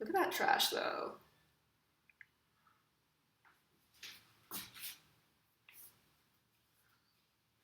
Look at that trash though.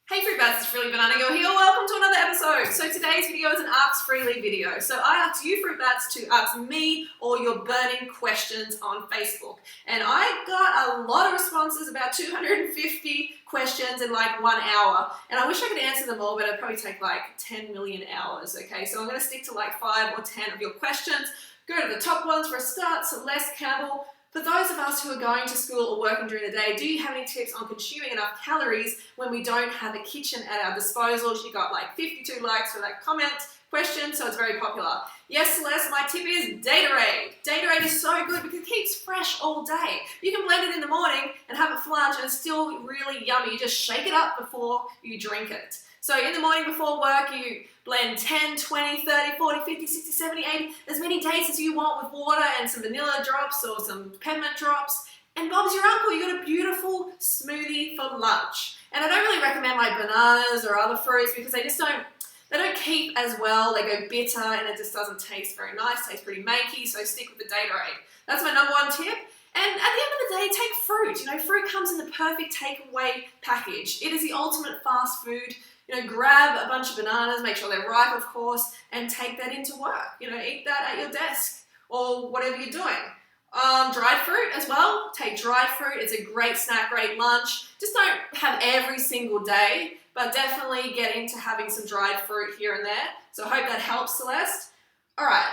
Hey Fruit Bats, it's Freelee BananaGirl here. Welcome to another episode. So today's video is an Ask Freelee video. So I asked you Fruit Bats to ask me all your burning questions on Facebook. And I got a lot of responses, about 250 questions in like 1 hour. And I wish I could answer them all, but it'd probably take like 10 million hours, okay? So I'm gonna stick to like 5 or 10 of your questions. Go to the top ones for a start. Celeste Campbell. For those of us who are going to school or working during the day, do you have any tips on consuming enough calories when we don't have a kitchen at our disposal? She got like 52 likes for that question, so it's very popular. Yes, Celeste, my tip is Datorade. Datorade is so good because it keeps fresh all day. You can blend it in the morning and have it for lunch and it's still really yummy. You just shake it up before you drink it. So in the morning before work, you blend 10, 20, 30, 40, 50, 60, 70, 80, as many dates as you want with water and some vanilla drops or some peppermint drops. And Bob's your uncle, you got a beautiful smoothie for lunch. And I don't really recommend like bananas or other fruits because they don't keep as well. They go bitter and it just doesn't taste very nice, tastes pretty makey, so stick with the Datorade. That's my number one tip. And at the end of the day, take fruit. You know, fruit comes in the perfect takeaway package. It is the ultimate fast food. You know, grab a bunch of bananas, make sure they're ripe, of course, and take that into work. You know, eat that at your desk or whatever you're doing. Dried fruit as well. Take dried fruit. It's a great snack, great lunch. Just don't have every single day, but definitely get into having some dried fruit here and there. So I hope that helps, Celeste. All right,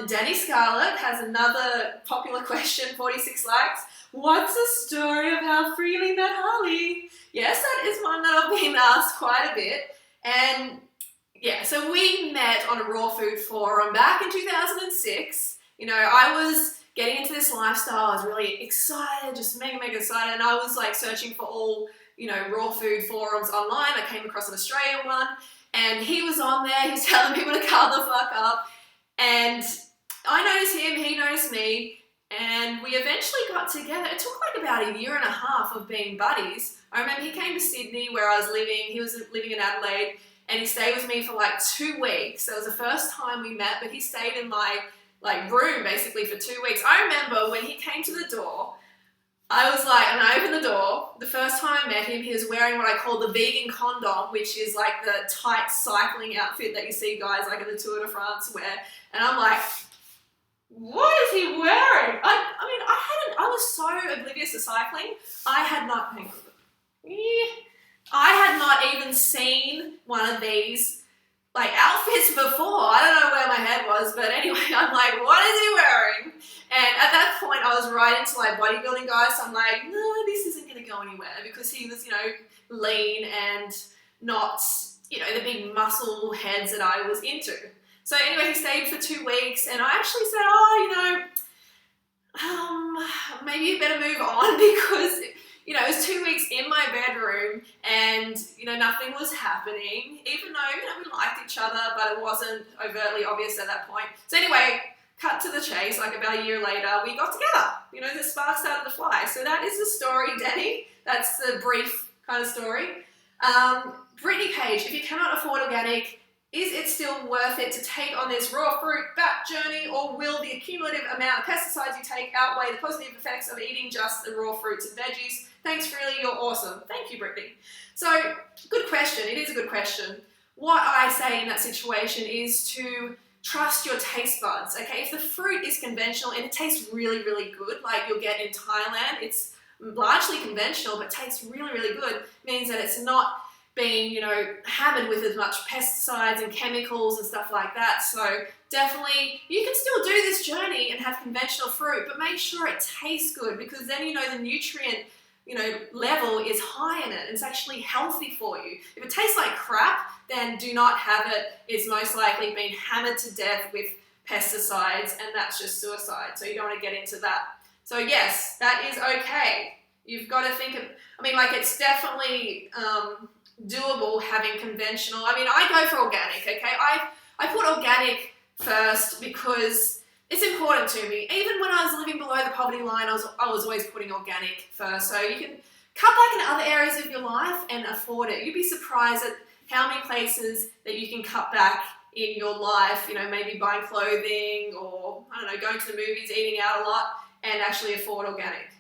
Danny Scarlett has another popular question, 46 likes. What's the story of how Freelee met Harley? Yes, that is one that I've been asked quite a bit. And yeah, so we met on a raw food forum back in 2006. You know, I was getting into this lifestyle. I was really excited, just mega excited. And I was like searching for all, you know, raw food forums online. I came across an Australian one and he was on there. He was telling people to calm the fuck up. And I noticed him, he noticed me. And we eventually got together. It took like about 1.5 years of being buddies. I remember he came to Sydney where I was living. He was living in Adelaide and he stayed with me for like 2 weeks. That was the first time we met, but he stayed in my like room basically for 2 weeks. I remember when he came to the door, I was like, and I opened the door. The first time I met him, he was wearing what I call the vegan condom, which is like the tight cycling outfit that you see guys like in the Tour de France wear. And I'm like, what is he wearing? I was so oblivious to cycling. I had not even seen one of these like outfits before. I don't know where my head was, but anyway, I'm like, what is he wearing? And at that point, I was right into like bodybuilding guys. So I'm like, no, this isn't going to go anywhere because he was, you know, lean and not, you know, the big muscle heads that I was into. So anyway, he stayed for 2 weeks and I actually said, oh, you know, maybe you better move on because, you know, it was 2 weeks in my bedroom and, you know, nothing was happening, even though, you know, we liked each other, but it wasn't overtly obvious at that point. So anyway, cut to the chase, like about 1 year later, we got together. You know, the spark started to fly. So that is the story, Danny. That's the brief kind of story. Brittany Page, if you cannot afford organic, is it still worth it to take on this raw fruit bat journey, or will the accumulative amount of pesticides you take outweigh the positive effects of eating just the raw fruits and veggies? Thanks, Freelee, you're awesome. Thank you, Brittany. So, good question. It is a good question. What I say in that situation is to trust your taste buds, okay? If the fruit is conventional and it tastes really good, like you'll get in Thailand, it's largely conventional but tastes really good, means that it's not being, you know, hammered with as much pesticides and chemicals and stuff like that. So definitely you can still do this journey and have conventional fruit, but make sure it tastes good because then you know the nutrient, you know, level is high in it. It's actually healthy for you. If it tastes like crap, then do not have it. It's most likely been hammered to death with pesticides and that's just suicide. So you don't want to get into that. So yes, that is okay. You've got to think of, I mean, like it's definitely doable having conventional. I mean, I go for organic, okay? I put organic first because it's important to me. Even when I was living below the poverty line, I was always putting organic first. So you can cut back in other areas of your life and afford it. You'd be surprised at how many places that you can cut back in your life, you know, maybe buying clothing or or, I don't know, going to the movies, eating out a lot, and actually afford organic.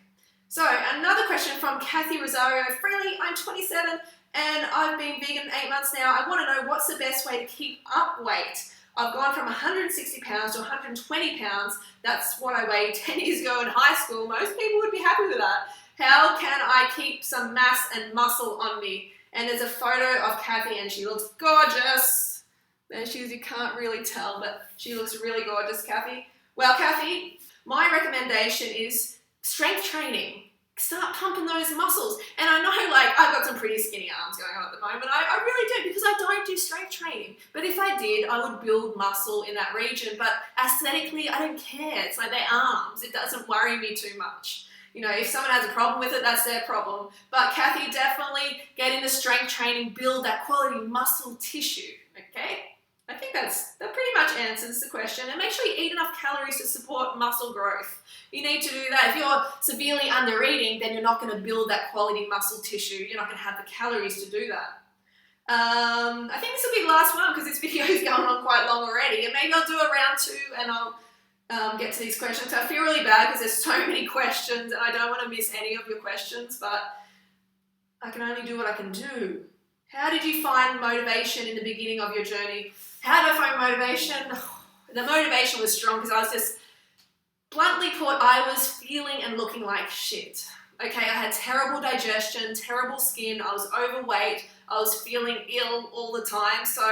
So another question from Kathy Rosario. Freelee, I'm 27 and I've been vegan 8 months now. I want to know what's the best way to keep up weight. I've gone from 160 pounds to 120 pounds. That's what I weighed 10 years ago in high school. Most people would be happy with that. How can I keep some mass and muscle on me? And there's a photo of Kathy and she looks gorgeous. There she is, you can't really tell, but she looks really gorgeous, Kathy. Well, Kathy, my recommendation is strength training. Start pumping those muscles. And I know, like, I've got some pretty skinny arms going on at the moment. I really do, because I don't do strength training. But if I did, I would build muscle in that region. But aesthetically, I don't care. It's like their arms. It doesn't worry me too much. You know, if someone has a problem with it, that's their problem. But Kathy, definitely get into strength training, build that quality muscle tissue, okay? I think that pretty much answers the question. And make sure you eat enough calories to support muscle growth. You need to do that. If you're severely under eating, then you're not going to build that quality muscle tissue. You're not going to have the calories to do that. I think this will be the last one because this video is going on quite long already. And maybe I'll do a round 2 and I'll get to these questions. I feel really bad because there's so many questions and I don't want to miss any of your questions, but I can only do what I can do. How did you find motivation in the beginning of your journey? How did I find motivation? The motivation was strong because I was just, bluntly put, I was feeling and looking like shit. Okay, I had terrible digestion, terrible skin, I was overweight, I was feeling ill all the time. So,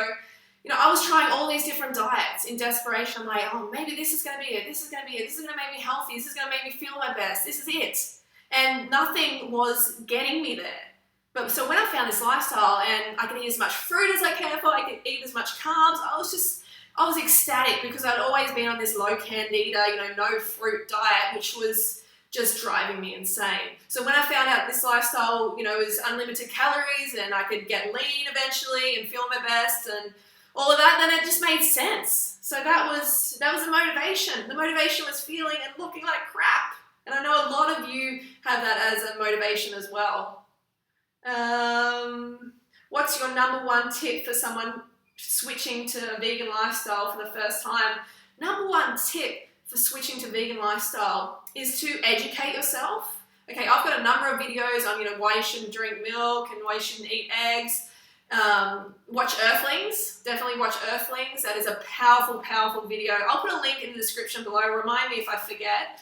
you know, I was trying all these different diets in desperation. I'm like, oh, maybe this is going to be it, this is going to be it, this is going to make me healthy, this is going to make me feel my best, this is it. And nothing was getting me there. But so when I found this lifestyle and I could eat as much fruit as I care for, I could eat as much carbs, I was ecstatic because I'd always been on this low candida, you know, no fruit diet, which was just driving me insane. So when I found out this lifestyle, you know, was unlimited calories and I could get lean eventually and feel my best and all of that, then it just made sense. So that was the motivation. The motivation was feeling and looking like crap. And I know a lot of you have that as a motivation as well. What's your number 1 tip for someone switching to a vegan lifestyle for the first time? Number 1 tip for switching to vegan lifestyle is to educate yourself. Okay, I've got a number of videos on, you know, why you shouldn't drink milk and why you shouldn't eat eggs. Watch Earthlings. Definitely watch Earthlings. That is a powerful, powerful video. I'll put a link in the description below. Remind me if I forget.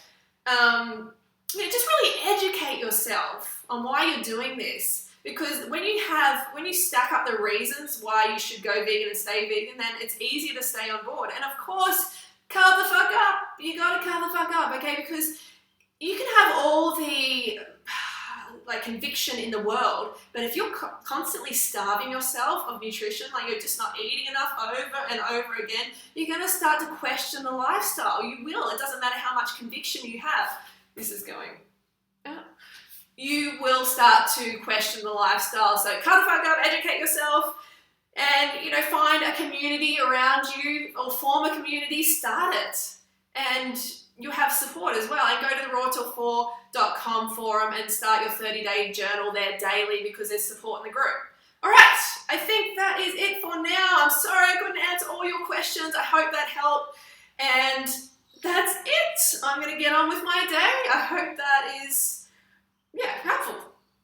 You know, just really educate yourself on why you're doing this. Because when you stack up the reasons why you should go vegan and stay vegan, then it's easier to stay on board. And of course, carve the fuck up. You gotta carve the fuck up, okay? Because you can have all the like conviction in the world, but if you're constantly starving yourself of nutrition, like you're just not eating enough over and over again, you're gonna start to question the lifestyle. You will. It doesn't matter how much conviction you have. This is going. You will start to question the lifestyle. So cut the fuck up, educate yourself, and, you know, find a community around you or form a community, start it. And you'll have support as well. And go to the rawtill4.com forum and start your 30-day journal there daily because there's support in the group. All right, I think that is it for now. I'm sorry I couldn't answer all your questions. I hope that helped. And that's it. I'm going to get on with my day. I hope that is helpful.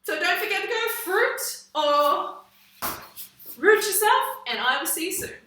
So don't forget to go fruit or root yourself, and I will see you soon.